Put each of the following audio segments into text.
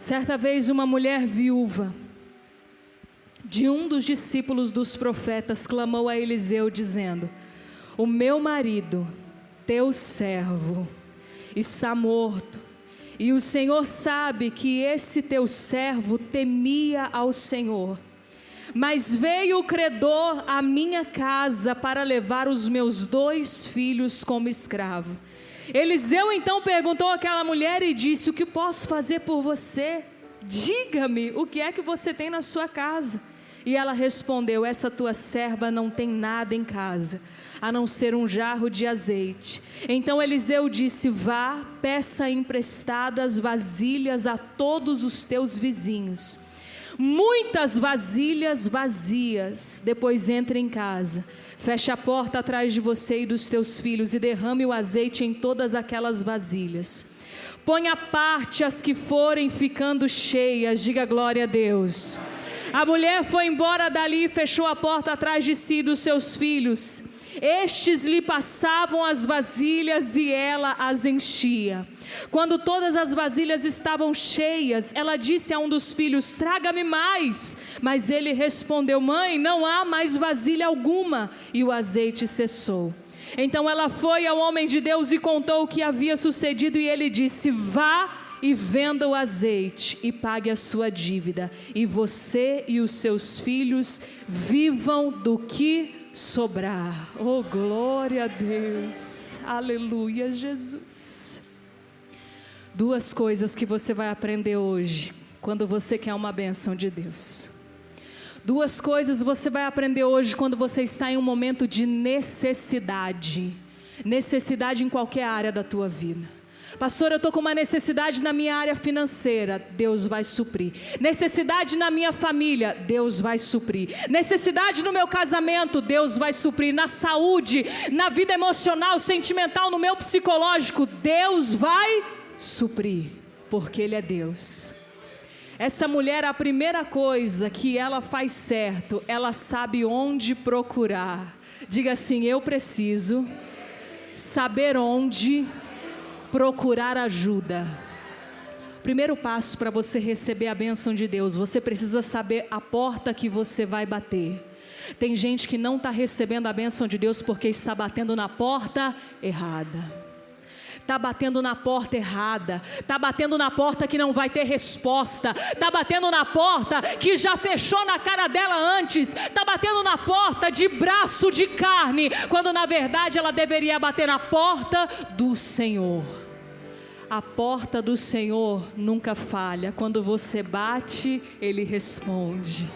Certa vez uma mulher viúva de um dos discípulos dos profetas clamou a Eliseu dizendo: o meu marido, teu servo, está morto, e o Senhor sabe que esse teu servo temia ao Senhor. Mas veio o credor à minha casa para levar os meus 2 filhos como escravo. Eliseu então perguntou àquela mulher e disse: o que posso fazer por você? Diga-me, o que é que você tem na sua casa? E ela respondeu: essa tua serva não tem nada em casa, a não ser um jarro de azeite. Então Eliseu disse: vá, peça emprestadas vasilhas a todos os teus vizinhos, muitas vasilhas vazias. Depois entre em casa, feche a porta atrás de você e dos teus filhos e derrame o azeite em todas aquelas vasilhas. Põe à parte as que forem ficando cheias. Diga glória a Deus. A mulher foi embora dali e fechou a porta atrás de si e dos seus filhos. Estes lhe passavam as vasilhas e ela as enchia. Quando todas as vasilhas estavam cheias, ela disse a um dos filhos: traga-me mais. Mas ele respondeu: mãe, não há mais vasilha alguma. E o azeite cessou. Então ela foi ao homem de Deus e contou o que havia sucedido, e ele disse: vá e venda o azeite e pague a sua dívida, e você e os seus filhos vivam do que sobrar. Oh, glória a Deus, aleluia, Jesus. 2 coisas que você vai aprender hoje quando você quer uma bênção de Deus. 2 coisas você vai aprender hoje quando você está em um momento de necessidade. Necessidade em qualquer área da tua vida. Pastor, eu estou com uma necessidade na minha área financeira. Deus vai suprir. Necessidade na minha família. Deus vai suprir. Necessidade no meu casamento. Deus vai suprir. Na saúde, na vida emocional, sentimental, no meu psicológico. Deus vai suprir, porque Ele é Deus. Essa mulher, a primeira coisa que ela faz certo, ela sabe onde procurar. Diga assim: eu preciso saber onde procurar ajuda. Primeiro passo para você receber a bênção de Deus: você precisa saber a porta que você vai bater. Tem gente que não está recebendo a bênção de Deus porque está batendo na porta errada. Está batendo na porta errada, está batendo na porta que não vai ter resposta, está batendo na porta que já fechou na cara dela antes, está batendo na porta de braço de carne, quando na verdade ela deveria bater na porta do Senhor. A porta do Senhor nunca falha. Quando você bate, Ele responde.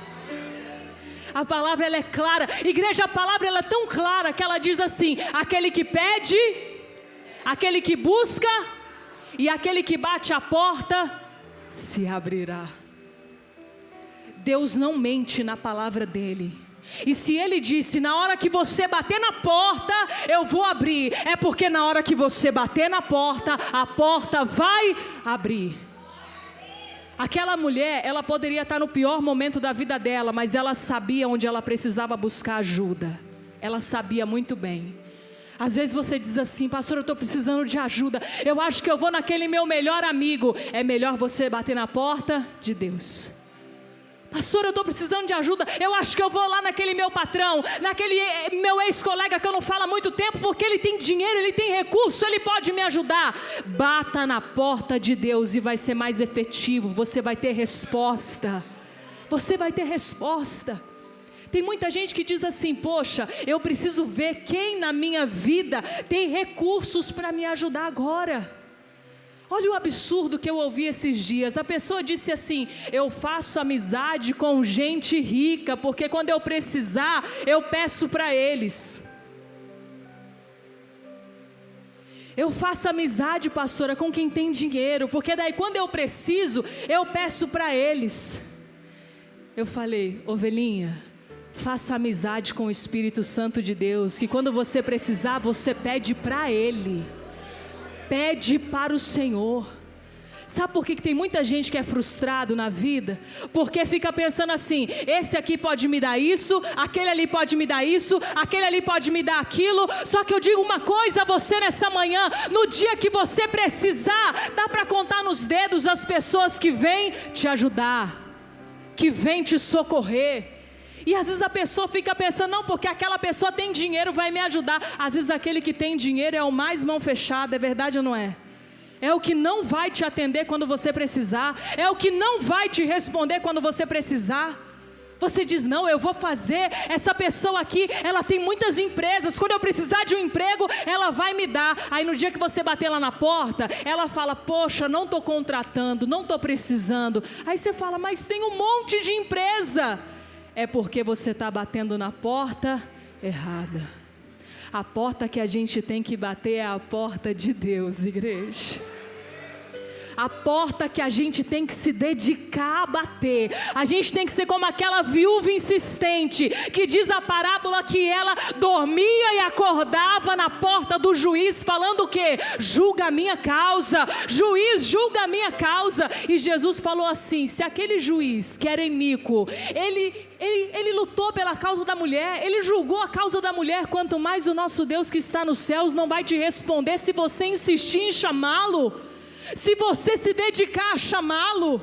A palavra ela é clara, igreja, a palavra ela é tão clara que ela diz assim: aquele que pede, aquele que busca e aquele que bate a porta se abrirá. Deus não mente na palavra dele. E se Ele disse: na hora que você bater na porta eu vou abrir, é porque na hora que você bater na porta, a porta vai abrir. Aquela mulher, ela poderia estar no pior momento da vida dela, mas ela sabia onde ela precisava buscar ajuda. Ela sabia muito bem. Às vezes você diz assim: pastor, eu estou precisando de ajuda, eu acho que eu vou naquele meu melhor amigo. É melhor você bater na porta de Deus. Pastor, eu estou precisando de ajuda, eu acho que eu vou lá naquele meu patrão, naquele meu ex-colega que eu não falo há muito tempo, porque ele tem dinheiro, ele tem recurso, ele pode me ajudar. Bata na porta de Deus e vai ser mais efetivo. Você vai ter resposta. Você vai ter resposta. Tem muita gente que diz assim: poxa, eu preciso ver quem na minha vida tem recursos para me ajudar agora. Olha o absurdo que eu ouvi esses dias. A pessoa disse assim: eu faço amizade com gente rica, porque quando eu precisar, eu peço para eles. Eu faço amizade, pastora, com quem tem dinheiro, porque daí quando eu preciso, eu peço para eles. Eu falei: ovelhinha, faça amizade com o Espírito Santo de Deus, que quando você precisar, você pede para Ele. Pede para o Senhor. Sabe por que tem muita gente que é frustrado na vida? Porque fica pensando assim: esse aqui pode me dar isso, aquele ali pode me dar isso, aquele ali pode me dar aquilo. Só que eu digo uma coisa a você nessa manhã: no dia que você precisar, dá para contar nos dedos as pessoas que vêm te ajudar, que vêm te socorrer. E às vezes a pessoa fica pensando: não, porque aquela pessoa tem dinheiro, vai me ajudar. Às vezes aquele que tem dinheiro é o mais mão fechada, é verdade ou não é? É o que não vai te atender quando você precisar, é o que não vai te responder quando você precisar. Você diz: não, eu vou fazer, essa pessoa aqui, ela tem muitas empresas, quando eu precisar de um emprego, ela vai me dar. Aí no dia que você bater lá na porta, ela fala: poxa, não estou contratando, não estou precisando. Aí você fala: mas tem um monte de empresa. É porque você está batendo na porta errada. A porta que a gente tem que bater é a porta de Deus, igreja. A porta que a gente tem que se dedicar a bater. A gente tem que ser como aquela viúva insistente, que diz a parábola que ela dormia e acordava na porta do juiz, falando o quê? Julga a minha causa, juiz, julga a minha causa. E Jesus falou assim: se aquele juiz que era iníquo, ele lutou pela causa da mulher, ele julgou a causa da mulher, quanto mais o nosso Deus que está nos céus não vai te responder se você insistir em chamá-lo, se você se dedicar a chamá-lo.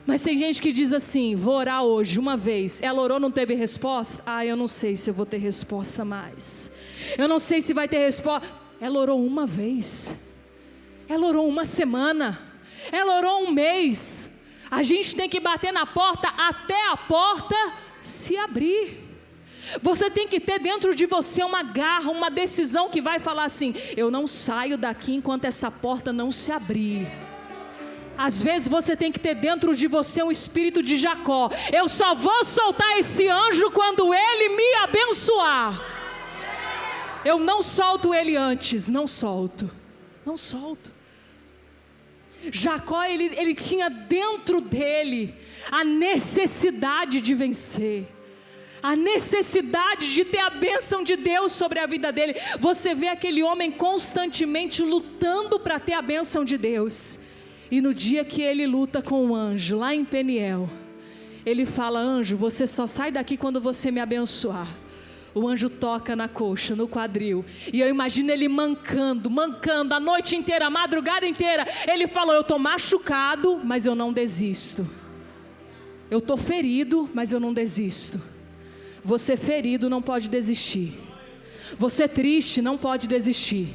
Mas tem gente que diz assim: vou orar hoje uma vez. Ela orou, não teve resposta? Eu não sei se eu vou ter resposta mais, eu não sei se vai ter resposta. Ela orou uma vez, ela orou uma semana, ela orou um mês. A gente tem que bater na porta até a porta se abrir. Você tem que ter dentro de você uma garra, uma decisão que vai falar assim: eu não saio daqui enquanto essa porta não se abrir. Às vezes você tem que ter dentro de você um espírito de Jacó: eu só vou soltar esse anjo quando ele me abençoar. Eu não solto ele antes, não solto. Jacó, ele tinha dentro dele a necessidade de vencer, a necessidade de ter a bênção de Deus sobre a vida dele. Você vê aquele homem constantemente lutando para ter a bênção de Deus. E no dia que ele luta com o anjo, lá em Peniel, ele fala: anjo, você só sai daqui quando você me abençoar. O anjo toca na coxa, no quadril, e eu imagino ele mancando a noite inteira, a madrugada inteira. Ele falou: eu estou machucado, mas eu não desisto. Eu estou ferido, mas eu não desisto. Você ferido não pode desistir. Você triste não pode desistir.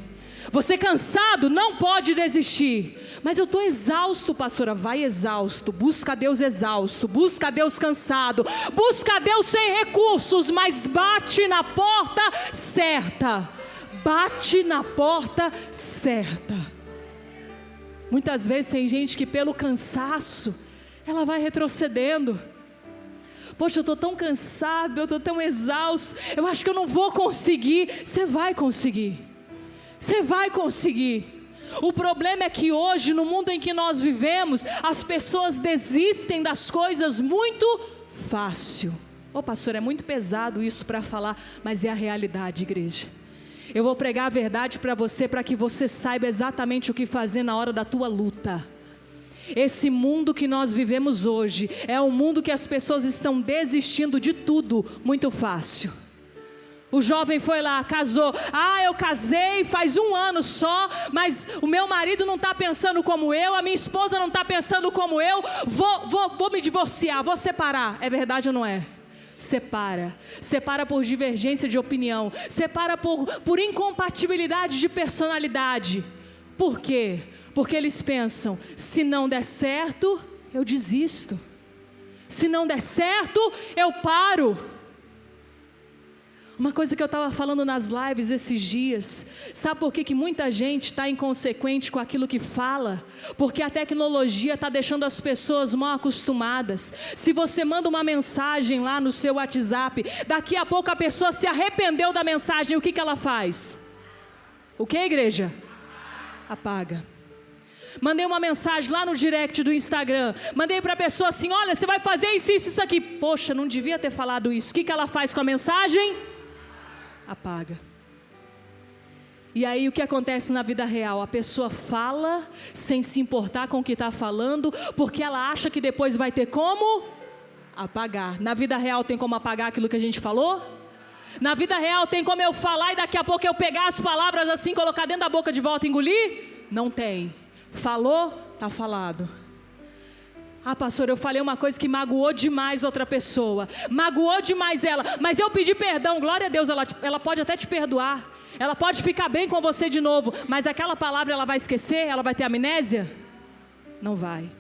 Você cansado não pode desistir. Mas eu estou exausto, pastora. Vai exausto, busca Deus exausto, busca Deus cansado, busca Deus sem recursos, mas bate na porta certa. Bate na porta certa. Muitas vezes tem gente que pelo cansaço, ela vai retrocedendo. Poxa, eu estou tão cansado, eu estou tão exausto, eu acho que eu não vou conseguir. Você vai conseguir. Você vai conseguir. O problema é que hoje, no mundo em que nós vivemos, as pessoas desistem das coisas muito fácil. Pastor, é muito pesado isso para falar, mas é a realidade, igreja. Eu vou pregar a verdade para que você saiba exatamente o que fazer na hora da tua luta. Esse mundo que nós vivemos hoje é um mundo que as pessoas estão desistindo de tudo muito fácil. O jovem foi lá, casou. Eu casei faz 1 ano só, mas o meu marido não está pensando como eu, a minha esposa não está pensando como eu. Vou me divorciar, vou separar. É verdade ou não é? Separa por divergência de opinião, separa por incompatibilidade de personalidade. Por quê? Porque eles pensam: se não der certo, eu desisto. Se não der certo, eu paro. Uma coisa que eu estava falando nas lives esses dias, sabe por que muita gente está inconsequente com aquilo que fala? Porque a tecnologia está deixando as pessoas mal acostumadas. Se você manda uma mensagem lá no seu WhatsApp, daqui a pouco a pessoa se arrependeu da mensagem, o que ela faz? O que, igreja? Apaga. Mandei uma mensagem lá no direct do Instagram, mandei para a pessoa assim: olha, você vai fazer isso aqui. Poxa, não devia ter falado isso. O que ela faz com a mensagem? Apaga. E aí o que acontece na vida real? A pessoa fala sem se importar com o que está falando, porque ela acha que depois vai ter como apagar. Na vida real tem como apagar aquilo que a gente falou? Na vida real tem como eu falar e daqui a pouco eu pegar as palavras assim, colocar dentro da boca de volta e engolir? Não tem. Falou, está falado. Ah, pastor, eu falei uma coisa que magoou demais outra pessoa, magoou demais ela, mas eu pedi perdão, glória a Deus, ela pode até te perdoar, ela pode ficar bem com você de novo, mas aquela palavra ela vai esquecer, ela vai ter amnésia? Não vai.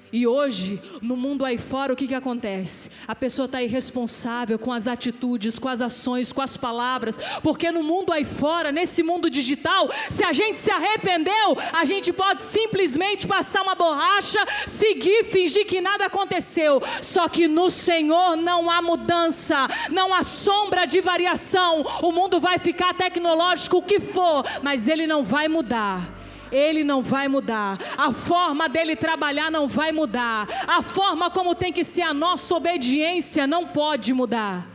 E hoje, no mundo aí fora, o que acontece? A pessoa está irresponsável com as atitudes, com as ações, com as palavras, porque no mundo aí fora, nesse mundo digital, se a gente se arrependeu, a gente pode simplesmente passar uma borracha, seguir, fingir que nada aconteceu. Só que no Senhor não há mudança, não há sombra de variação. O mundo vai ficar tecnológico, o que for, mas ele não vai mudar. Ele não vai mudar, a forma dele trabalhar não vai mudar, a forma como tem que ser a nossa obediência não pode mudar.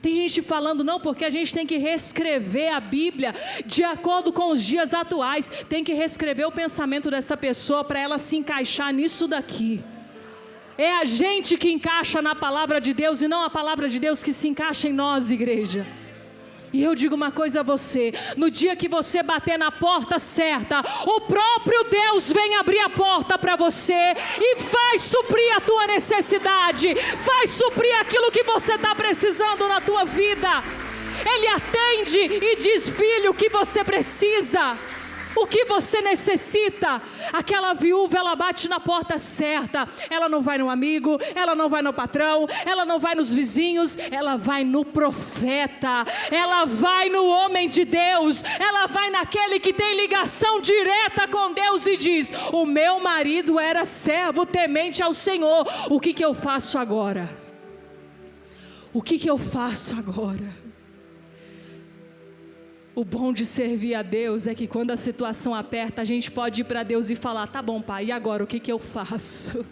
Tem gente falando, não, porque a gente tem que reescrever a Bíblia de acordo com os dias atuais, tem que reescrever o pensamento dessa pessoa para ela se encaixar nisso daqui. É a gente que encaixa na palavra de Deus e não a palavra de Deus que se encaixa em nós, igreja. E eu digo uma coisa a você, no dia que você bater na porta certa, o próprio Deus vem abrir a porta para você e vai suprir a tua necessidade, vai suprir aquilo que você está precisando na tua vida. Ele atende e diz, filho, o que você precisa? O que você necessita? Aquela viúva, ela bate na porta certa. Ela não vai no amigo, ela não vai no patrão, ela não vai nos vizinhos, ela vai no profeta, ela vai no homem de Deus, ela vai naquele que tem ligação direta com Deus e diz, o meu marido era servo temente ao Senhor, o que eu faço agora? O que eu faço agora? O bom de servir a Deus é que quando a situação aperta, a gente pode ir para Deus e falar, tá bom, pai, e agora o que eu faço?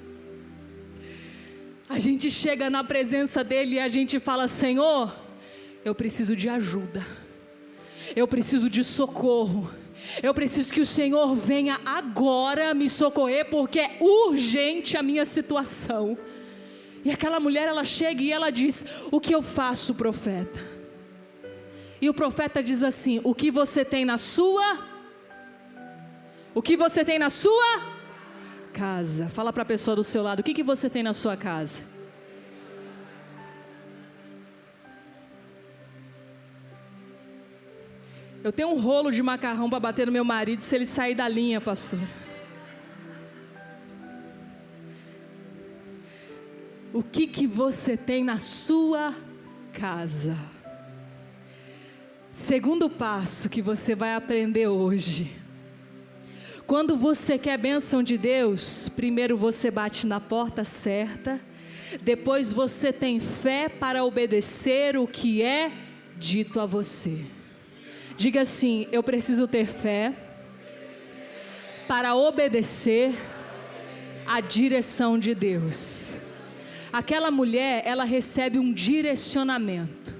A gente chega na presença dele e a gente fala, Senhor, eu preciso de ajuda, eu preciso de socorro, eu preciso que o Senhor venha agora me socorrer, porque é urgente a minha situação. E aquela mulher, ela chega e ela diz, o que eu faço, profeta? E o profeta diz assim, o que você tem na sua casa? Fala para a pessoa do seu lado, o que você tem na sua casa? Eu tenho um rolo de macarrão para bater no meu marido se ele sair da linha, pastor. O que você tem na sua casa? Segundo passo que você vai aprender hoje. Quando você quer bênção de Deus, primeiro você bate na porta certa, depois você tem fé para obedecer o que é dito a você. Diga assim, eu preciso ter fé para obedecer a direção de Deus. Aquela mulher, ela recebe um direcionamento.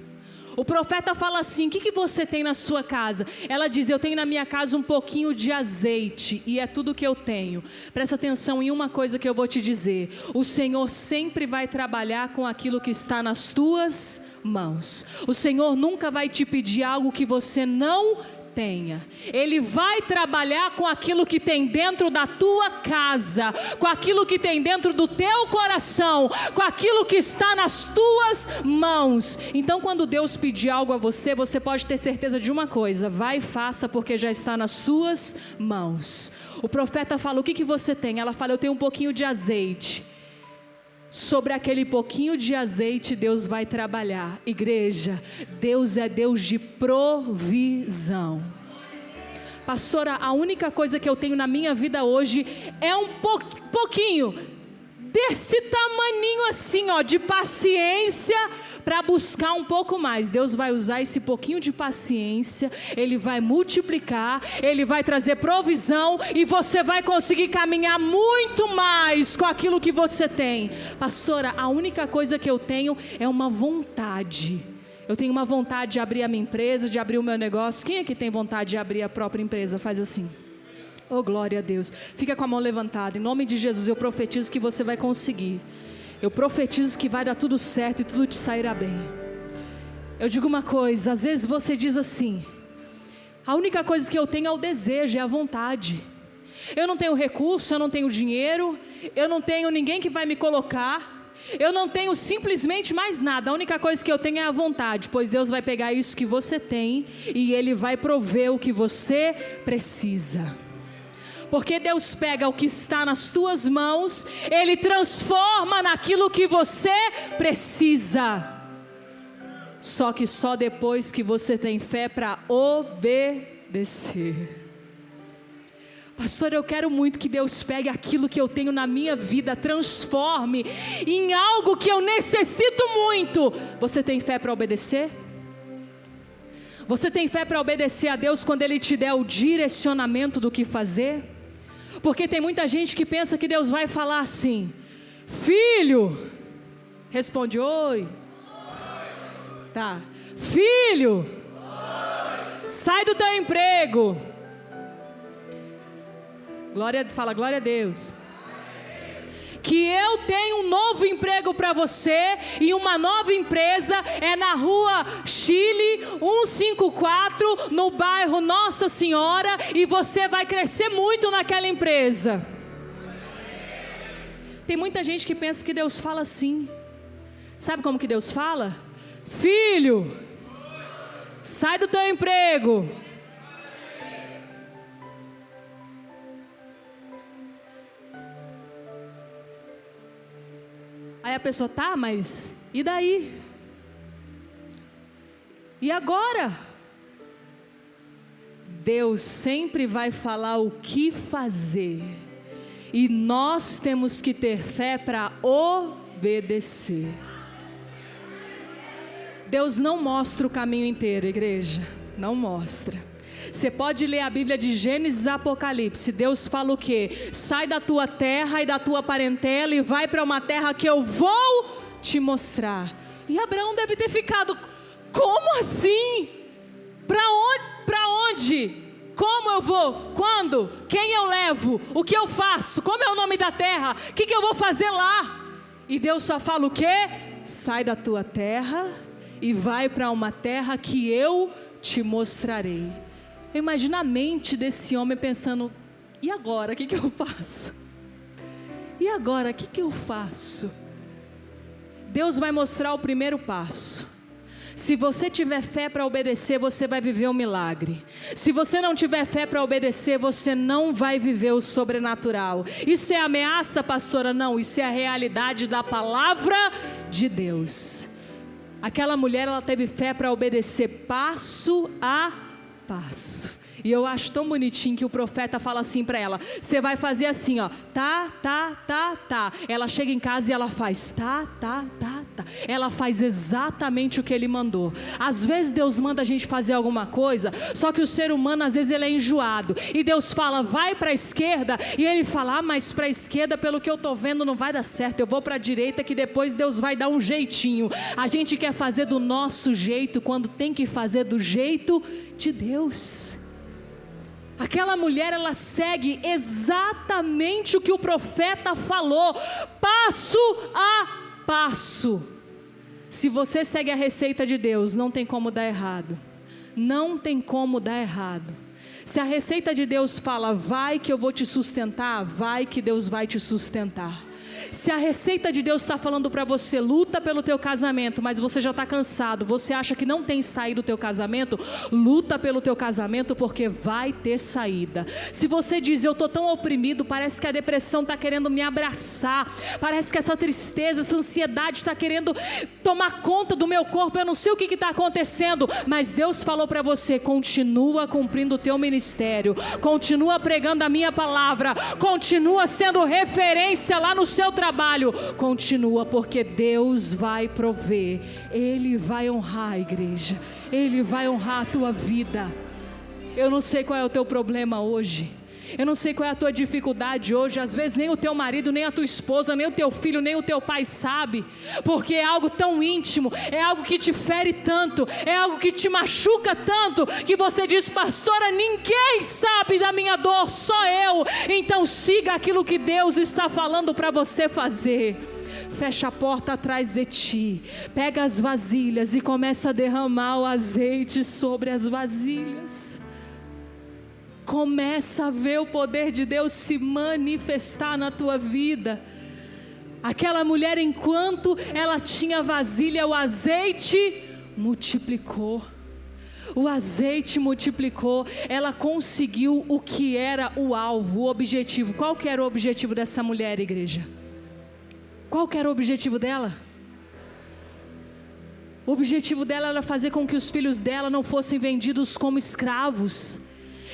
O profeta fala assim, o que você tem na sua casa? Ela diz, eu tenho na minha casa um pouquinho de azeite e é tudo que eu tenho. Presta atenção em uma coisa que eu vou te dizer. O Senhor sempre vai trabalhar com aquilo que está nas tuas mãos. O Senhor nunca vai te pedir algo que você não tenha. Ele vai trabalhar com aquilo que tem dentro da tua casa, com aquilo que tem dentro do teu coração, com aquilo que está nas tuas mãos. Então quando Deus pedir algo a você, você pode ter certeza de uma coisa, vai e faça porque já está nas tuas mãos. O profeta fala, o que você tem? Ela fala, eu tenho um pouquinho de azeite. Sobre aquele pouquinho de azeite Deus vai trabalhar. Igreja, Deus é Deus de provisão. Pastora, a única coisa que eu tenho na minha vida hoje é um pouquinho desse tamaninho assim, ó, de paciência para buscar um pouco mais. Deus vai usar esse pouquinho de paciência, Ele vai multiplicar, Ele vai trazer provisão e você vai conseguir caminhar muito mais com aquilo que você tem. Pastora, a única coisa que eu tenho é uma vontade. Eu tenho uma vontade de abrir a minha empresa, de abrir o meu negócio. Quem aqui tem vontade de abrir a própria empresa? Faz assim. Oh, glória a Deus. Fica com a mão levantada. Em nome de Jesus, eu profetizo que você vai conseguir. Eu profetizo que vai dar tudo certo e tudo te sairá bem. Eu digo uma coisa, às vezes você diz assim: a única coisa que eu tenho é o desejo, é a vontade. Eu não tenho recurso, eu não tenho dinheiro, eu não tenho ninguém que vai me colocar. Eu não tenho simplesmente mais nada. A única coisa que eu tenho é a vontade. Pois Deus vai pegar isso que você tem e Ele vai prover o que você precisa. Porque Deus pega o que está nas tuas mãos, Ele transforma naquilo que você precisa. Só que só depois que você tem fé para obedecer. Pastor, eu quero muito que Deus pegue aquilo que eu tenho na minha vida, transforme em algo que eu necessito muito. Você tem fé para obedecer? Você tem fé para obedecer a Deus quando Ele te der o direcionamento do que fazer? Porque tem muita gente que pensa que Deus vai falar assim: filho, responde oi. Tá. Filho, sai do teu emprego. Fala glória a Deus. Que eu tenho um novo emprego para você e uma nova empresa, é na rua Chile 154, no bairro Nossa Senhora, e você vai crescer muito naquela empresa. Tem muita gente que pensa que Deus fala assim. Sabe como que Deus fala? Filho, sai do teu emprego. Aí a pessoa, tá, mas e daí? E agora? Deus sempre vai falar o que fazer. E nós temos que ter fé para obedecer. Deus não mostra o caminho inteiro, igreja. Não mostra. Você pode ler a Bíblia de Gênesis a Apocalipse. Deus fala o quê? Sai da tua terra e da tua parentela e vai para uma terra que eu vou te mostrar. E Abraão deve ter ficado: como assim? Para onde? Como eu vou? Quando? Quem eu levo? O que eu faço? Como é o nome da terra? O que eu vou fazer lá? E Deus só fala o quê? Sai da tua terra e vai para uma terra que eu te mostrarei. Eu imagino a mente desse homem pensando: e agora, o que eu faço? E agora, o que eu faço? Deus vai mostrar o primeiro passo. Se você tiver fé para obedecer, você vai viver um milagre. Se você não tiver fé para obedecer, você não vai viver o sobrenatural. Isso é ameaça, pastora? Não, isso é a realidade da palavra de Deus. Aquela mulher, ela teve fé para obedecer passo a passo. E eu acho tão bonitinho que o profeta fala assim para ela: você vai fazer assim, ó, tá. Ela chega em casa e ela faz tá. Ela faz exatamente o que ele mandou. Às vezes Deus manda a gente fazer alguma coisa, só que o ser humano às vezes ele é enjoado. E Deus fala: vai para a esquerda, e ele fala: mas para a esquerda, pelo que eu tô vendo, não vai dar certo. Eu vou para a direita, que depois Deus vai dar um jeitinho. A gente quer fazer do nosso jeito, quando tem que fazer do jeito de Deus. Aquela mulher, ela segue exatamente o que o profeta falou, passo a passo. Se você segue a receita de Deus, não tem como dar errado. Não tem como dar errado. Se a receita de Deus fala: vai que eu vou te sustentar, vai que Deus vai te sustentar. Se a receita de Deus está falando para você: luta pelo teu casamento, mas você já está cansado, você acha que não tem saída do teu casamento, luta pelo teu casamento, porque vai ter saída. Se você diz: eu estou tão oprimido, parece que a depressão está querendo me abraçar, parece que essa tristeza, essa ansiedade está querendo tomar conta do meu corpo, eu não sei o que está acontecendo, mas Deus falou para você: continua cumprindo o teu ministério, continua pregando a minha palavra, continua sendo referência lá no seu trabalho, continua, porque Deus vai prover. Ele vai honrar a igreja, Ele vai honrar a tua vida. Eu não sei qual é o teu problema hoje, Eu não sei qual é a tua dificuldade hoje, às vezes nem o teu marido, nem a tua esposa, nem o teu filho, nem o teu pai sabe, porque é algo tão íntimo, é algo que te fere tanto, é algo que te machuca tanto, que você diz: pastora, ninguém sabe da minha dor, só eu. Então siga aquilo que Deus está falando para você fazer. Fecha a porta atrás de ti, pega as vasilhas e começa a derramar o azeite sobre as vasilhas. Começa a ver o poder de Deus se manifestar na tua vida. Aquela mulher, enquanto ela tinha vasilha, o azeite multiplicou. O azeite multiplicou. Ela conseguiu o que era o alvo, o objetivo. Qual que era o objetivo dessa mulher, igreja? Qual que era o objetivo dela? O objetivo dela era fazer com que os filhos dela não fossem vendidos como escravos.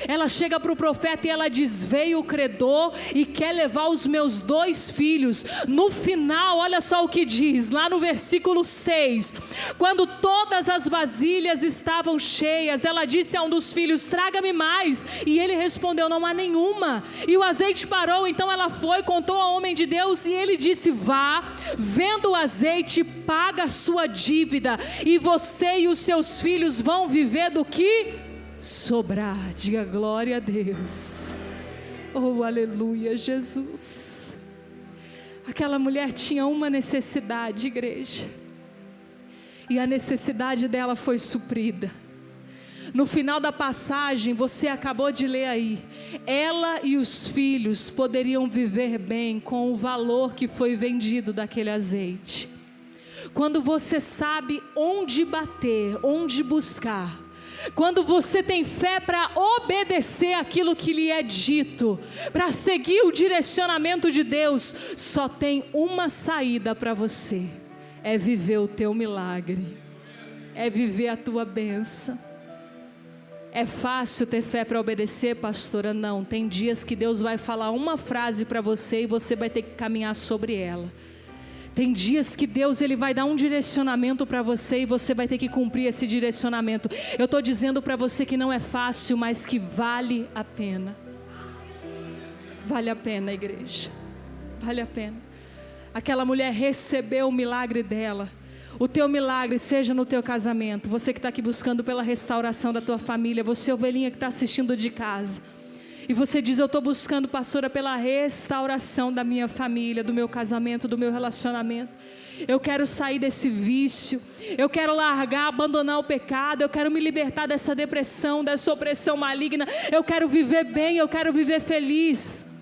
Ela chega para o profeta e ela diz: veio o credor e quer levar os meus 2 filhos. No final, olha só o que diz, lá no versículo 6. Quando todas as vasilhas estavam cheias, ela disse a um dos filhos: traga-me mais. E ele respondeu: não há nenhuma. E o azeite parou. Então ela foi, contou ao homem de Deus, e ele disse: vá, venda o azeite, paga a sua dívida, e você e os seus filhos vão viver do que sobrar. Diga glória a Deus. Oh, aleluia, Jesus. Aquela mulher tinha uma necessidade, igreja, e a necessidade dela foi suprida. No final da passagem, você acabou de ler aí, ela e os filhos poderiam viver bem com o valor que foi vendido daquele azeite. Quando você sabe onde bater, onde buscar, quando você tem fé para obedecer aquilo que lhe é dito, para seguir o direcionamento de Deus, só tem uma saída para você: é viver o teu milagre, é viver a tua bênção. É fácil ter fé para obedecer, pastora? Não, tem dias que Deus vai falar uma frase para você e você vai ter que caminhar sobre ela. Tem dias que Deus ele vai dar um direcionamento para você e você vai ter que cumprir esse direcionamento. Eu estou dizendo para você que não é fácil, mas que vale a pena. Vale a pena, igreja. Vale a pena. Aquela mulher recebeu o milagre dela. O teu milagre seja no teu casamento. Você que está aqui buscando pela restauração da tua família. Você, ovelhinha que está assistindo de casa. E você diz: eu estou buscando, pastora, pela restauração da minha família, do meu casamento, do meu relacionamento. Eu quero sair desse vício, eu quero largar, abandonar o pecado, eu quero me libertar dessa depressão, dessa opressão maligna. Eu quero viver bem, eu quero viver feliz.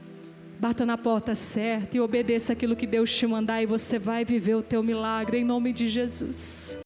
Bata na porta certa e obedeça aquilo que Deus te mandar, e você vai viver o teu milagre em nome de Jesus.